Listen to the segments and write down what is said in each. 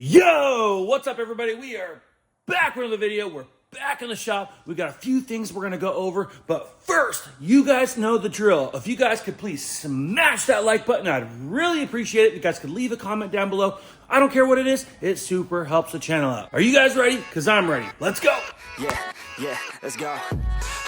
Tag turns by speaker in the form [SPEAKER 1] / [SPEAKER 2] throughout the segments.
[SPEAKER 1] Yo, what's up everybody? We are back with another video. We're back in the shop. We got a few things we're gonna go over, but first, you guys know the drill. If you guys could please smash that like button, I'd really appreciate it. If you guys could leave a comment down below. I don't care what it is, it super helps the channel out. Are you guys ready? Because I'm ready. Let's go.
[SPEAKER 2] Yeah, let's go.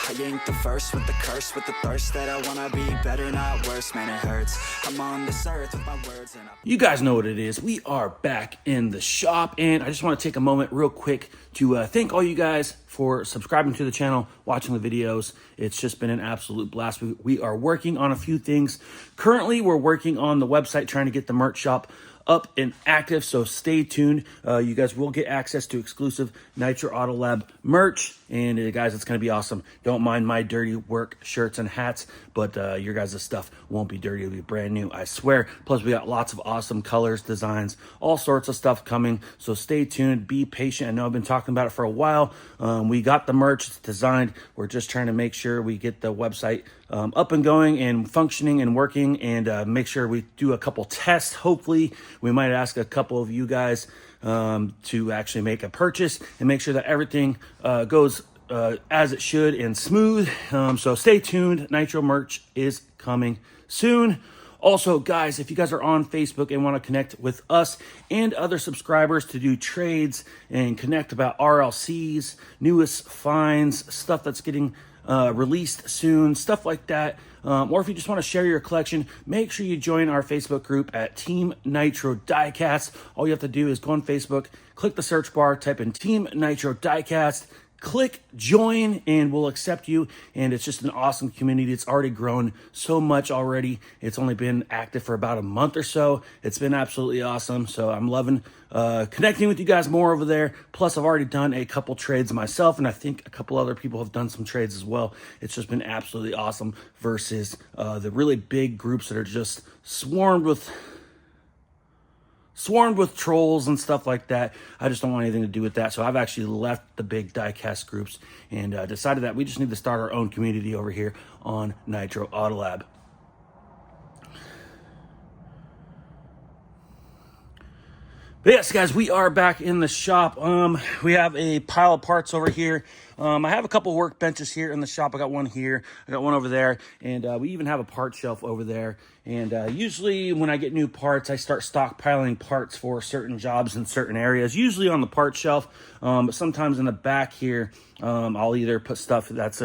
[SPEAKER 2] I ain't the first with the curse, with the thirst that I wanna be better, not worse, man, it hurts. I'm on this earth with my words and
[SPEAKER 1] You guys know what it is. We are back in the shop, and I just want to take a moment real quick to thank all you guys for subscribing to the channel, watching the videos. It's just been an absolute blast. We are working on a few things. Currently, we're working on the website, trying to get the merch shop up and active, so stay tuned. You guys will get access to exclusive Nitro Autolab merch, and guys, it's going to be awesome. Don't mind my dirty work shirts and hats, but your guys' stuff won't be dirty. It'll be brand new, I swear. Plus, we got lots of awesome colors, designs, all sorts of stuff coming, so stay tuned, be patient. I know I've been talking about it for a while. We got the merch, it's designed. We're just trying to make sure we get the website up and going and functioning and working, and make sure we do a couple tests. Hopefully, we might ask a couple of you guys to actually make a purchase and make sure that everything goes as it should and smooth. So stay tuned. Nitro merch is coming soon. Also, guys, if you guys are on Facebook and want to connect with us and other subscribers to do trades and connect about RLCs, newest finds, stuff that's getting released soon, stuff like that, or if you just want to share your collection, make sure you join our Facebook group at Team Nitro Diecast. All you have to do is go on Facebook, click the search bar, type in Team Nitro Diecast, click join, and we'll accept you. And it's just an awesome community. It's already grown so much already. It's only been active for about a month or so. It's been absolutely awesome. So I'm loving connecting with you guys more over there. Plus, I've already done a couple trades myself, and I think a couple other people have done some trades as well. It's just been absolutely awesome versus the really big groups that are just swarmed with trolls and stuff like that. I just don't want anything to do with that. So I've actually left the big diecast groups and decided that we just need to start our own community over here on Nitro Autolab. But yes, guys, we are back in the shop. We have a pile of parts over here. I have a couple workbenches here in the shop. I got one here, I got one over there, and we even have a part shelf over there. And usually when I get new parts, I start stockpiling parts for certain jobs in certain areas, usually on the part shelf. But sometimes in the back here, I'll either put stuff that's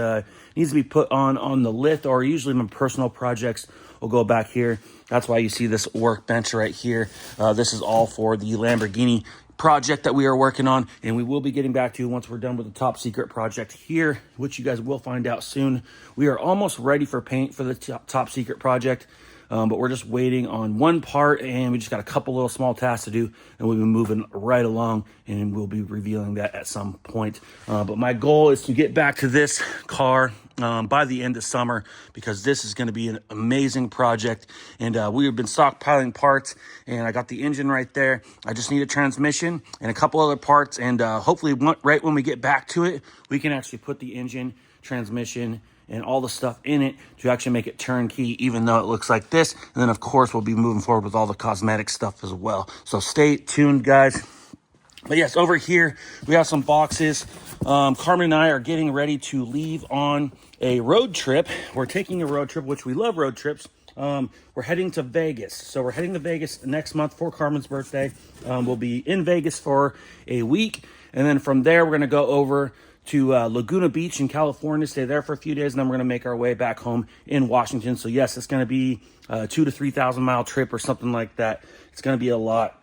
[SPEAKER 1] needs to be put on the lift, or usually my personal projects will go back here. That's why you see this workbench right here. This is all for the Lamborghini project that we are working on, and we will be getting back to you once we're done with the top secret project here, which you guys will find out soon. We are almost ready for paint for the top secret project, but we're just waiting on one part, and we just got a couple little small tasks to do, and we've been moving right along, and we'll be revealing that at some point. But my goal is to get back to this car by the end of summer, because this is going to be an amazing project. And we have been stockpiling parts, and I got the engine right there. I just need a transmission and a couple other parts, and hopefully right when we get back to it, we can actually put the engine, transmission, and all the stuff in it to actually make it turnkey, even though it looks like this. And then of course we'll be moving forward with all the cosmetic stuff as well. So stay tuned, guys. But yes, over here we have some boxes. Karmen and I are getting ready to leave on a road trip. We're taking a road trip, which we love road trips. We're heading to Vegas. So we're heading to Vegas next month for Karmen's birthday. We'll be in Vegas for a week, and then from there we're going to go over to Laguna Beach in California, stay there for a few days, and then we're going to make our way back home in Washington. So yes, it's going to be a 2,000 to 3,000 mile trip or something like that. It's going to be a lot,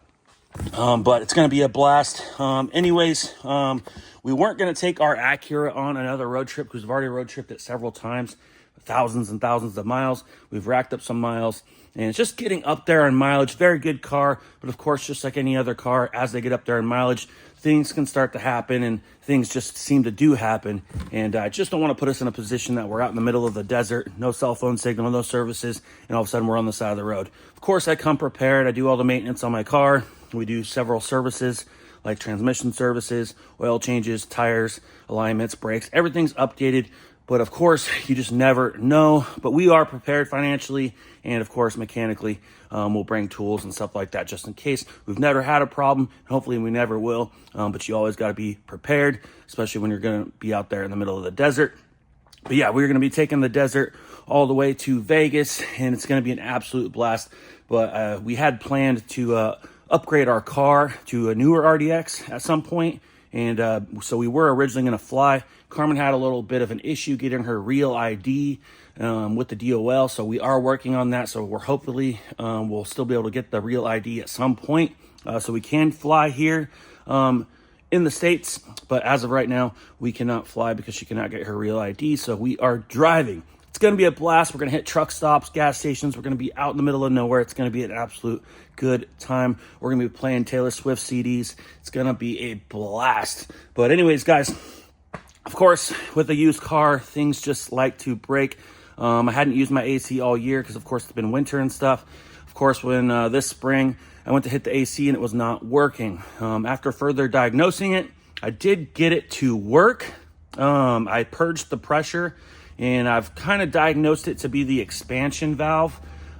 [SPEAKER 1] but it's going to be a blast. We weren't going to take our Acura on another road trip because we've already road tripped it several times, thousands and thousands of miles. We've racked up some miles, and it's just getting up there in mileage. Very good car, but of course, just like any other car, as they get up there in mileage, things can start to happen, and things just seem to do happen. And I just don't want to put us in a position that we're out in the middle of the desert, no cell phone signal, no services, and all of a sudden we're on the side of the road. Of course, I come prepared. I do all the maintenance on my car. We do several services like transmission services, oil changes, tires, alignments, brakes. Everything's updated But of course, you just never know. But we are prepared financially and of course mechanically. We'll bring tools and stuff like that just in case. We've never had a problem. Hopefully we never will. But you always got to be prepared, especially when you're going to be out there in the middle of the desert. But yeah, we're going to be taking the desert all the way to Vegas, and it's going to be an absolute blast. But we had planned to upgrade our car to a newer RDX at some point. And so we were originally going to fly. Karmen had a little bit of an issue getting her real ID with the DOL. So we are working on that. So we're hopefully we'll still be able to get the real ID at some point. So we can fly here in the States. But as of right now, we cannot fly because she cannot get her real ID. So we are driving. It's going to be a blast. We're going to hit truck stops, gas stations. We're going to be out in the middle of nowhere. It's going to be an absolute good time. We're going to be playing Taylor Swift CDs. It's going to be a blast. But anyways, guys, of course, with a used car, things just like to break. I hadn't used my AC all year because, of course, it's been winter and stuff. Of course, when this spring, I went to hit the AC and it was not working. After further diagnosing it, I did get it to work. I purged the pressure, and I've kind of diagnosed it to be the expansion valve.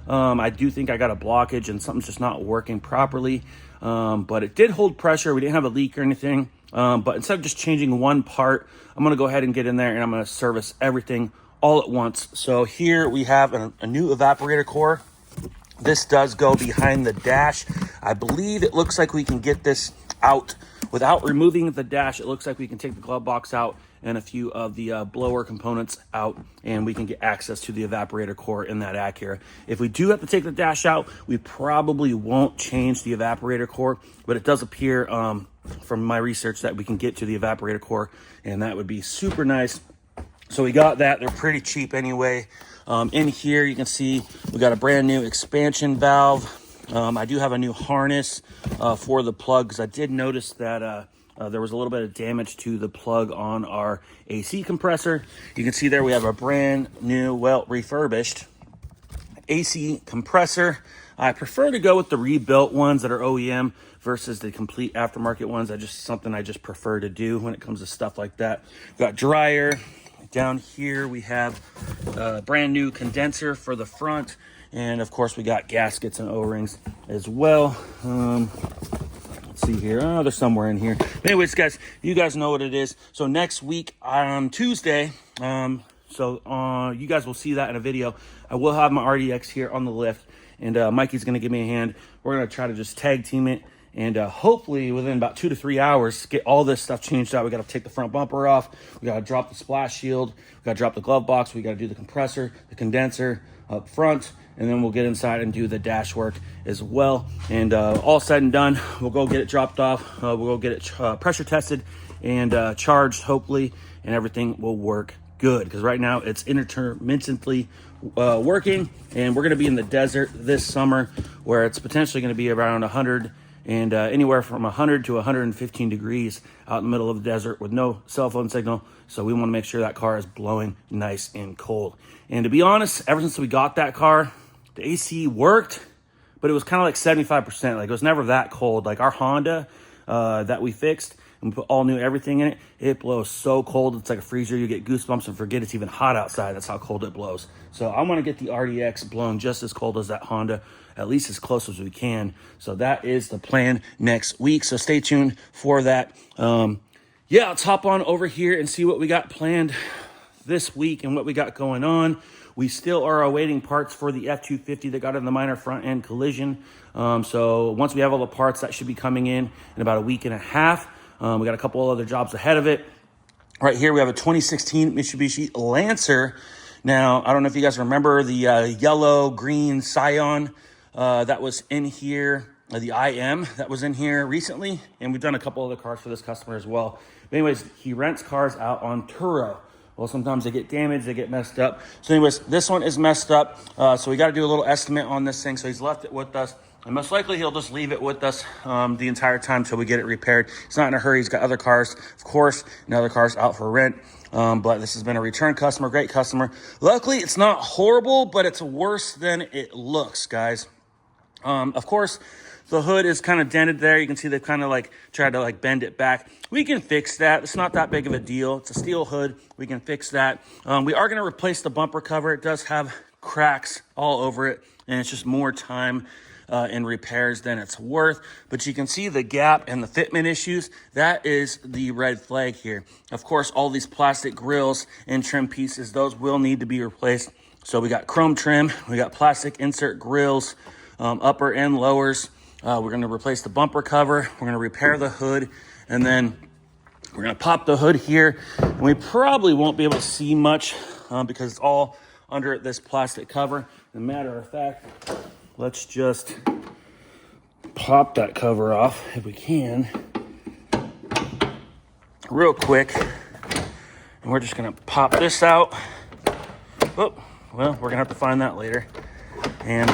[SPEAKER 1] I do think I got a blockage and something's just not working properly. But it did hold pressure. We didn't have a leak or anything. But instead of just changing one part, I'm going to go ahead and get in there and I'm going to service everything all at once. So here we have a new evaporator core. This does go behind the dash. I believe it looks like we can get this out without removing the dash. It looks like we can take the glove box out and a few of the blower components out, and we can get access to the evaporator core in that Acura. If we do have to take the dash out, we probably won't change the evaporator core, but it does appear from my research that we can get to the evaporator core, and that would be super nice. So we got that. They're pretty cheap anyway. In here, you can see we got a brand new expansion valve. I do have a new harness for the plug because I did notice that there was a little bit of damage to the plug on our AC compressor. You can see there we have a brand new, well, refurbished AC compressor. I prefer to go with the rebuilt ones that are OEM versus the complete aftermarket ones. Something I just prefer to do when it comes to stuff like that. We've got dryer. Down here we have a brand new condenser for the front. And of course we got gaskets and O-rings as well. Let's see here. Oh, they're somewhere in here. But anyways, guys, you guys know what it is. So next week on Tuesday, you guys will see that in a video. I will have my RDX here on the lift, and Mikey's going to give me a hand. We're going to try to just tag team it, and hopefully within about 2 to 3 hours, get all this stuff changed out. We got to take the front bumper off. We got to drop the splash shield. We got to drop the glove box. We got to do the compressor, the condenser up front, and then we'll get inside and do the dash work as well. And all said and done, we'll go get it dropped off. We'll go get it pressure tested and charged, hopefully, and everything will work good. Because right now it's intermittently working, and we're going to be in the desert this summer where it's potentially going to be around 100 and anywhere from 100 to 115 degrees out in the middle of the desert with no cell phone signal. So we want to make sure that car is blowing nice and cold. And to be honest, ever since we got that car, the AC worked, but it was kind of like 75%. Like, it was never that cold. Like our Honda that we fixed and put all new everything in it, it blows so cold. It's like a freezer. You get goosebumps and forget it's even hot outside. That's how cold it blows. So I want to get the RDX blown just as cold as that Honda, at least as close as we can. So that is the plan next week. So stay tuned for that. Yeah, let's hop on over here and see what we got planned this week and what we got going on. We still are awaiting parts for the F-250 that got in the minor front end collision. So once we have all the parts, that should be coming in about a week and a half. We got a couple other jobs ahead of it. Right here, we have a 2016 Mitsubishi Lancer. Now, I don't know if you guys remember the yellow, green Scion that was in here, the IM that was in here recently. And we've done a couple other cars for this customer as well. But anyways, he rents cars out on Turo. Well, sometimes they get damaged, they get messed up. So anyways, this one is messed up. So we got to do a little estimate on this thing. So he's left it with us. And most likely he'll just leave it with us the entire time till we get it repaired. He's not in a hurry. He's got other cars, of course, and other cars out for rent. But this has been a return customer, great customer. Luckily, it's not horrible, but it's worse than it looks, guys. Of course, The hood is kind of dented there. You can see they've kind of like tried to like bend it back. We can fix that. It's not that big of a deal. It's a steel hood. We can fix that. We are going to replace the bumper cover. It does have cracks all over it, and it's just more time and repairs than it's worth. But you can see the gap and the fitment issues. That is the red flag here. Of course, all these plastic grills and trim pieces, those will need to be replaced. So we got chrome trim, we got plastic insert grills, upper and lowers. We're going to replace the bumper cover. We're going to repair the hood, and then we're going to pop the hood here. And we probably won't be able to see much because it's all under this plastic cover. As a matter of fact, let's just pop that cover off if we can real quick. And we're just going to pop this out. Oh, well, we're going to have to find that later. And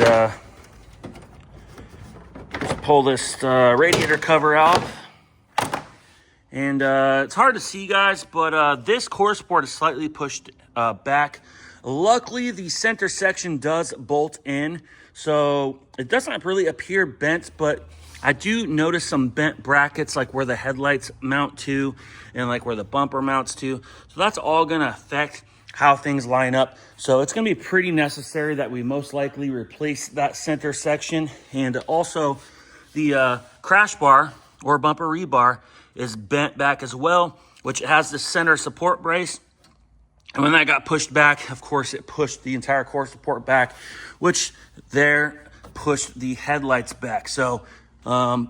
[SPEAKER 1] just pull this radiator cover out. And it's hard to see, guys, but this core support is slightly pushed back. Luckily, the center section does bolt in, so it doesn't really appear bent, but I do notice some bent brackets, like where the headlights mount to and like where the bumper mounts to. So that's all going to affect how things line up. So it's going to be pretty necessary that we most likely replace that center section. And also the crash bar or bumper rebar is bent back as well, which has the center support brace. And when that got pushed back, of course, it pushed the entire core support back, which there pushed the headlights back. So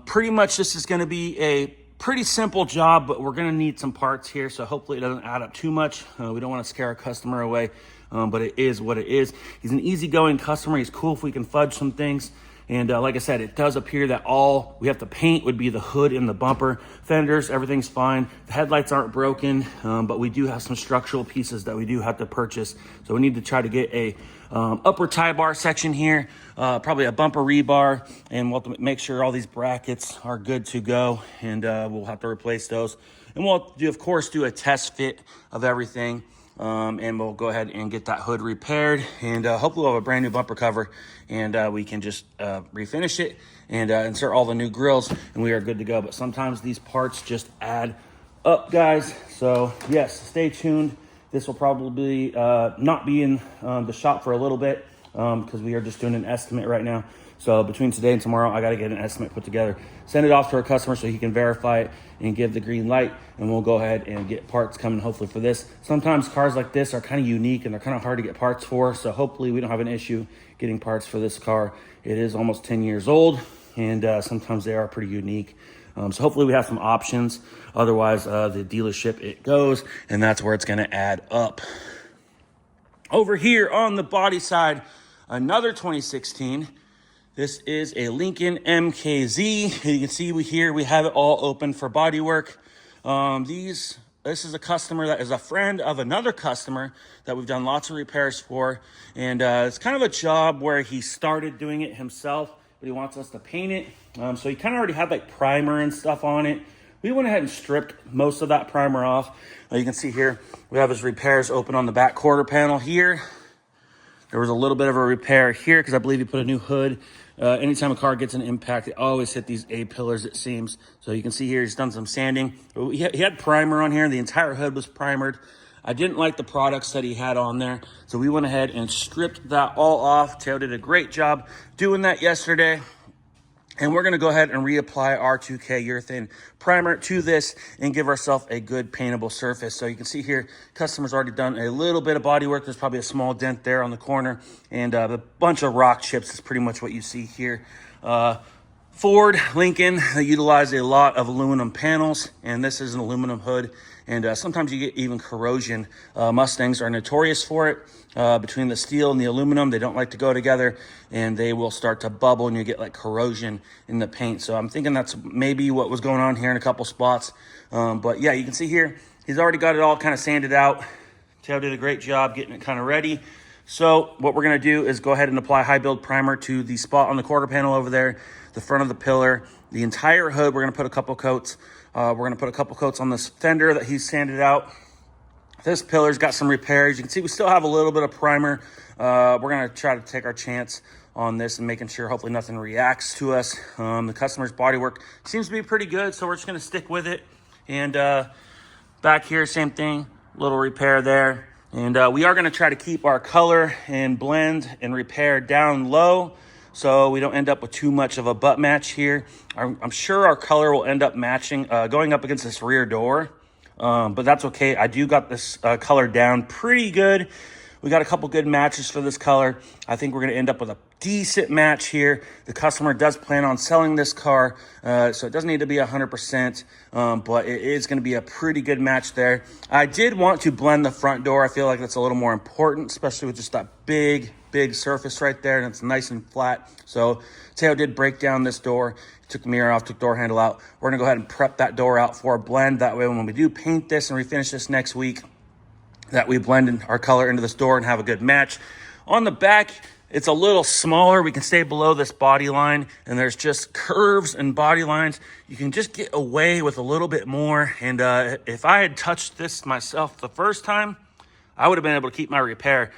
[SPEAKER 1] pretty much this is going to be a pretty simple job, but we're going to need some parts here. So hopefully it doesn't add up too much. We don't want to scare our customer away, but it is what it is. He's an easygoing customer. He's cool if we can fudge some things. And like I said, it does appear that all we have to paint would be the hood and the bumper. Fenders, everything's fine. The headlights aren't broken, but we do have some structural pieces that we do have to purchase. So we need to try to get a upper tie bar section here, probably a bumper rebar, and we'll have to make sure all these brackets are good to go, and we'll have to replace those. And we'll, of course, do a test fit of everything. And we'll go ahead and get that hood repaired, and hopefully we'll have a brand new bumper cover, and we can just refinish it and insert all the new grills, and we are good to go. But sometimes these parts just add up, guys. So yes, stay tuned. This will probably not be in the shop for a little bit because we are just doing an estimate right now. So between today and tomorrow, I got to get an estimate put together, send it off to our customer so he can verify it and give the green light, and we'll go ahead and get parts coming hopefully for this. Sometimes cars like this are kind of unique and they're kind of hard to get parts for, so hopefully we don't have an issue getting parts for this car. It is almost 10 years old, and sometimes they are pretty unique. So hopefully we have some options. Otherwise, the dealership it goes, and that's where it's going to add up. Over here on the body side, another 2016. This is a Lincoln MKZ. You can see we have it all open for body work. This is a customer that is a friend of another customer that we've done lots of repairs for. And it's kind of a job where he started doing it himself, but he wants us to paint it. So he kind of already had like primer and stuff on it. We went ahead and stripped most of that primer off. You can see here, we have his repairs open on the back quarter panel here. There was a little bit of a repair here because I believe he put a new hood. Anytime a car gets an impact, it always hit these A-pillars, it seems. So you can see here, he's done some sanding. He had primer on here. The entire hood was primered. I didn't like the products that he had on there, so we went ahead and stripped that all off. Teo did a great job doing that yesterday. And we're going to go ahead and reapply our 2K urethane primer to this and give ourselves a good paintable surface. So you can see here, customer's already done a little bit of body work. There's probably a small dent there on the corner, and a bunch of rock chips is pretty much what you see here. Ford, Lincoln, they utilize a lot of aluminum panels, and this is an aluminum hood. And sometimes you get even corrosion. Mustangs are notorious for it. Between the steel and the aluminum, they don't like to go together, and they will start to bubble, and you get like corrosion in the paint. So I'm thinking that's maybe what was going on here in a couple spots. But yeah, you can see here, he's already got it all kind of sanded out. Teo did a great job getting it kind of ready. So what we're going to do is go ahead and apply high build primer to the spot on the quarter panel over there, the front of the pillar, the entire hood. We're going to put a couple coats. We're going to put a couple coats on this fender that he's sanded out. This pillar's got some repairs. You can see we still have a little bit of primer. We're gonna try to take our chance on this and making sure hopefully nothing reacts to us. The customer's bodywork seems to be pretty good, so we're just gonna stick with it. And back here, same thing, little repair there. And we are gonna try to keep our color and blend and repair down low so we don't end up with too much of a butt match here. I'm sure our color will end up matching, going up against this rear door. But that's okay. I do got this color down pretty good. We got a couple good matches for this color. I think we're going to end up with a decent match here. The customer does plan on selling this car, so it doesn't need to be 100%, but it is going to be a pretty good match there. I did want to blend the front door. I feel like that's a little more important, especially with just that big surface right there, and it's nice and flat. So Teo did break down this door. Took the mirror off, took door handle out. We're gonna go ahead and prep that door out for a blend. That way when we do paint this and refinish this next week, that we blend our color into this door and have a good match. On the back, it's a little smaller. We can stay below this body line, and there's just curves and body lines. You can just get away with a little bit more. And if I had touched this myself the first time, I would have been able to keep my repair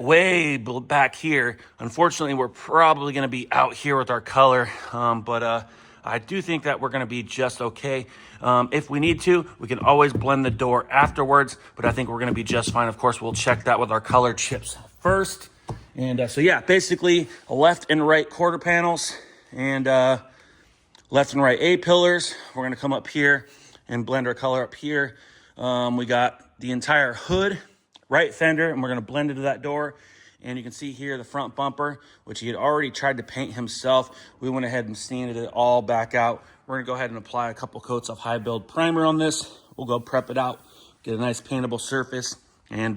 [SPEAKER 1] way back here. Unfortunately, we're probably going to be out here with our color, but I do think that we're going to be just okay. If we need to, we can always blend the door afterwards, but I think we're going to be just fine. Of course, we'll check that with our color chips first. And so yeah, basically left and right quarter panels and left and right A-pillars. We're going to come up here and blend our color up here. We got the entire hood, right fender, and we're going to blend into that door. And you can see here the front bumper, which he had already tried to paint himself. We went ahead and sanded it all back out. We're going to go ahead and apply a couple coats of high build primer on this. We'll go prep it out, get a nice paintable surface, and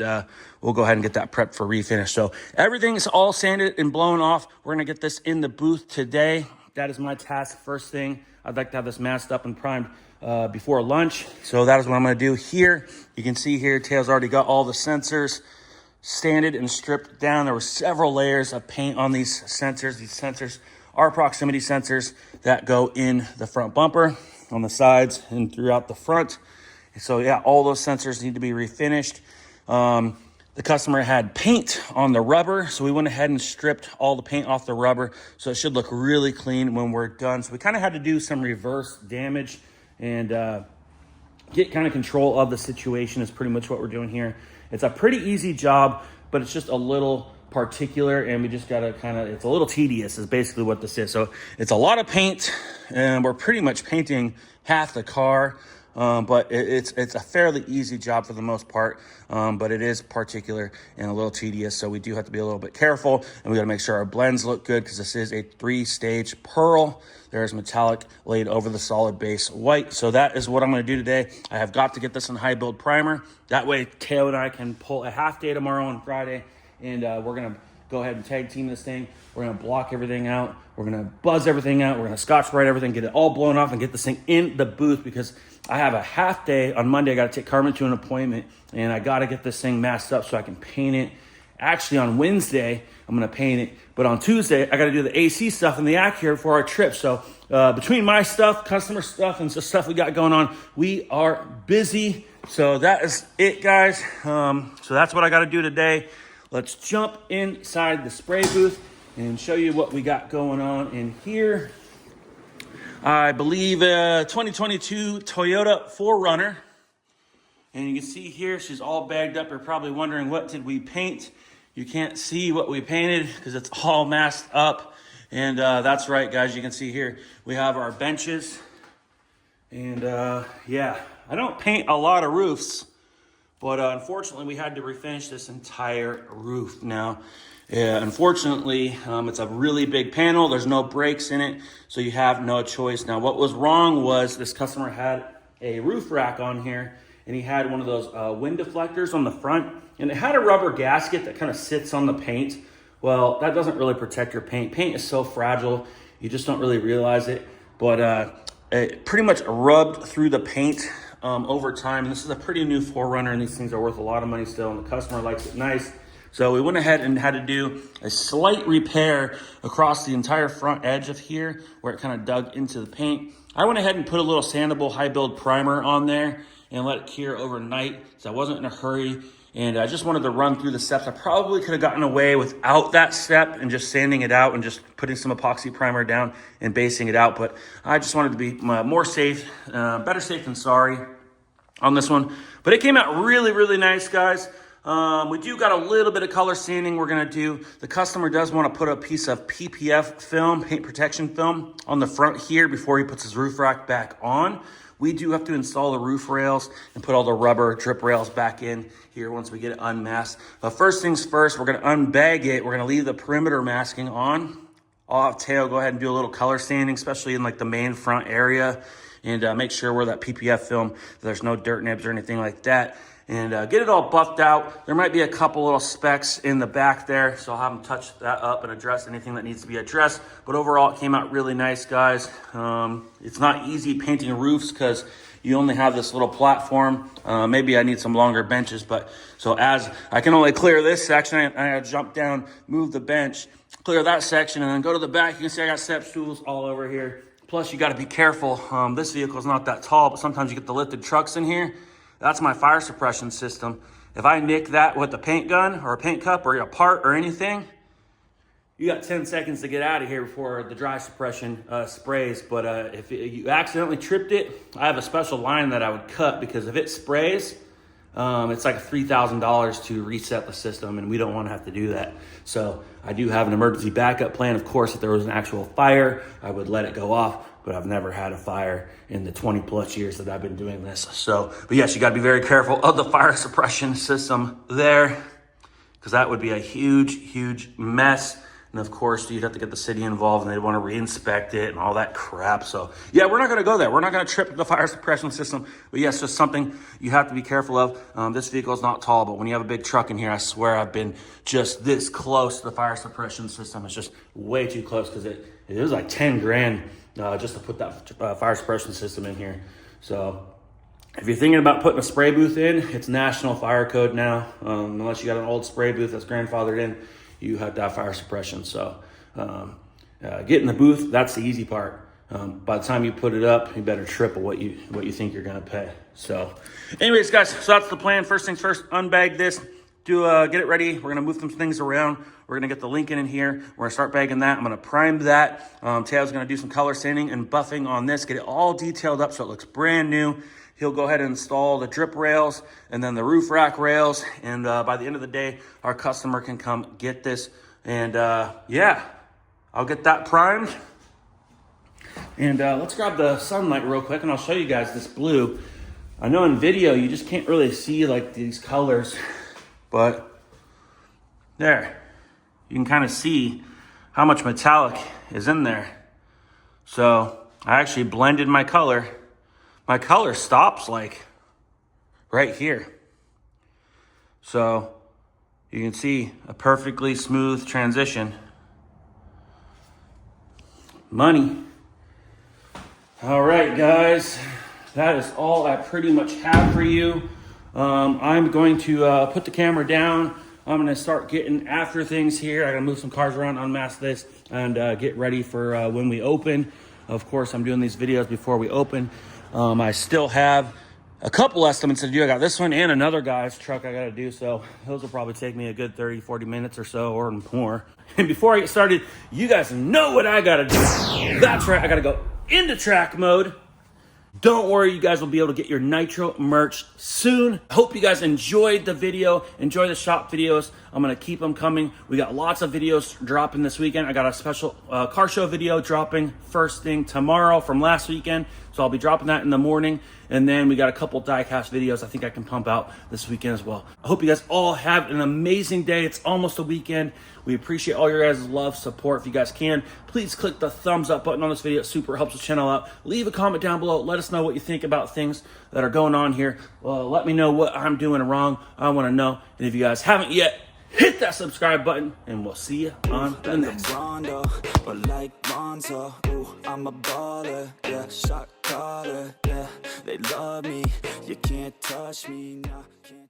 [SPEAKER 1] we'll go ahead and get that prepped for refinish. So everything's all sanded and blown off. We're going to get this in the booth today. That is my task. First thing, I'd like to have this masked up and primed before lunch. So that is what I'm going to do here. You can see here, Teo's already got all the sensors sanded and stripped down. There were several layers of paint on these sensors. These sensors are proximity sensors that go in the front bumper, on the sides, and throughout the front. So yeah, all those sensors need to be refinished. The customer had paint on the rubber, so we went ahead and stripped all the paint off the rubber, so it should look really clean when we're done. So we kind of had to do some reverse damage and get kind of control of the situation is pretty much what we're doing here. It's a pretty easy job, but it's just a little particular, and we just gotta it's a little tedious is basically what this is. So it's a lot of paint, and we're pretty much painting half the car, but it's a fairly easy job for the most part, but it is particular and a little tedious, so we do have to be a little bit careful, and we gotta make sure our blends look good because this is a 3-stage pearl. There's metallic laid over the solid base white. So that is what I'm going to do today. I have got to get this in high build primer. That way, Teo and I can pull a half day tomorrow and Friday, and we're going to go ahead and tag team this thing. We're going to block everything out. We're going to buzz everything out. We're going to Scotch Brite everything, get it all blown off, and get this thing in the booth because I have a half day on Monday. I got to take Karmen to an appointment, and I got to get this thing masked up so I can paint it. Actually, on Wednesday, I'm going to paint it. But on Tuesday, I got to do the AC stuff and the AC here for our trip. So between my stuff, customer stuff, and just stuff we got going on, we are busy. So that is it, guys. So that's what I got to do today. Let's jump inside the spray booth and show you what we got going on in here. I believe 2022 Toyota 4Runner. And you can see here, she's all bagged up. You're probably wondering, what did we paint? You can't see what we painted because it's all masked up. And that's right, guys. You can see here, we have our benches. And yeah, I don't paint a lot of roofs, but unfortunately, we had to refinish this entire roof. Now, unfortunately, it's a really big panel. There's no brakes in it, so you have no choice. Now, what was wrong was this customer had a roof rack on here, and he had one of those wind deflectors on the front, and it had a rubber gasket that kind of sits on the paint. Well, that doesn't really protect your paint. Paint is so fragile, you just don't really realize it. But it pretty much rubbed through the paint over time. And this is a pretty new 4Runner, and these things are worth a lot of money still, and the customer likes it nice. So we went ahead and had to do a slight repair across the entire front edge of here where it kind of dug into the paint. I went ahead and put a little sandable high build primer on there, and let it cure overnight, so I wasn't in a hurry. And I just wanted to run through the steps. I probably could have gotten away without that step and just sanding it out and just putting some epoxy primer down and basing it out. But I just wanted to be more safe, better safe than sorry on this one. But it came out really, really nice, guys. We do got a little bit of color sanding we're gonna do. The customer does want to put a piece of PPF film, paint protection film, on the front here before he puts his roof rack back on. We do have to install the roof rails and put all the rubber drip rails back in here once we get it unmasked. But first things first, we're gonna unbag it. We're gonna leave the perimeter masking on. I'll have Teo go ahead and do a little color sanding, especially in like the main front area, and make sure where that PPF film, there's no dirt nibs or anything like that. And get it all buffed out. There might be a couple little specks in the back there, so I'll have them touch that up and address anything that needs to be addressed. But overall, it came out really nice, guys. It's not easy painting roofs because you only have this little platform. Maybe I need some longer benches, but so as I can only clear this section, I gotta jump down, move the bench, clear that section, and then go to the back. You can see I got step stools all over here. Plus, you gotta be careful. This vehicle is not that tall, but sometimes you get the lifted trucks in here. That's my fire suppression system. If I nick that with a paint gun or a paint cup or a part or anything, you got 10 seconds to get out of here before the dry suppression sprays. But if you accidentally tripped it, I have a special line that I would cut, because if it sprays, it's like $3,000 to reset the system, and we don't want to have to do that. So I do have an emergency backup plan. Of course, if there was an actual fire, I would let it go off, but I've never had a fire in the 20 plus years that I've been doing this. So, but yes, you got to be very careful of the fire suppression system there, because that would be a huge, huge mess. And of course, you'd have to get the city involved, and they'd want to re-inspect it and all that crap. So yeah, we're not going to go there. We're not going to trip the fire suppression system. But yes, just something you have to be careful of. This vehicle is not tall, but when you have a big truck in here, I swear I've been just this close to the fire suppression system. It's just way too close, because it was like 10 grand just to put that fire suppression system in here. So if you're thinking about putting a spray booth in, it's national fire code now. Unless you got an old spray booth that's grandfathered in, you have to have fire suppression. So getting the booth, that's the easy part. By the time you put it up, you better triple what you think you're gonna pay. So anyways, guys, so that's the plan. First things first, unbag this, get it ready. We're gonna move some things around. We're gonna get the Lincoln in here. We're gonna start bagging that. I'm gonna prime that. Teo's gonna do some color sanding and buffing on this, get it all detailed up so it looks brand new. He'll go ahead and install the drip rails and then the roof rack rails. And by the end of the day, our customer can come get this. And yeah, I'll get that primed. And let's grab the sunlight real quick, and I'll show you guys this blue. I know in video, you just can't really see like these colors, but there, you can kind of see how much metallic is in there. So I actually blended my color. My color stops like right here. So you can see a perfectly smooth transition. Money. All right, guys, that is all I pretty much have for you. I'm going to put the camera down. I'm going to start getting after things here. I got to move some cars around, unmask this, and get ready for when we open. Of course, I'm doing these videos before we open. I still have a couple estimates to do. I got this one and another guy's truck I got to do. So those will probably take me a good 30, 40 minutes or so, or more. And before I get started, you guys know what I got to do. That's right. I got to go into track mode. Don't worry, you guys will be able to get your Nitro merch soon. I hope you guys enjoyed the video, enjoy the shop videos. I'm gonna keep them coming. We got lots of videos dropping this weekend. I got a special car show video dropping first thing tomorrow from last weekend. So I'll be dropping that in the morning. And then we got a couple diecast videos I think I can pump out this weekend as well. I hope you guys all have an amazing day. It's almost a weekend. We appreciate all your guys' love, support. If you guys can, please click the thumbs up button on this video. It super helps the channel out. Leave a comment down below. Let us know what you think about things that are going on here. Let me know what I'm doing wrong. I want to know. And if you guys haven't yet, hit that subscribe button, and we'll see you on the next one.
[SPEAKER 2] But like Bonzo, ooh, I'm a baller, yeah, shot caller, yeah. They love me, you can't touch me, nah, can't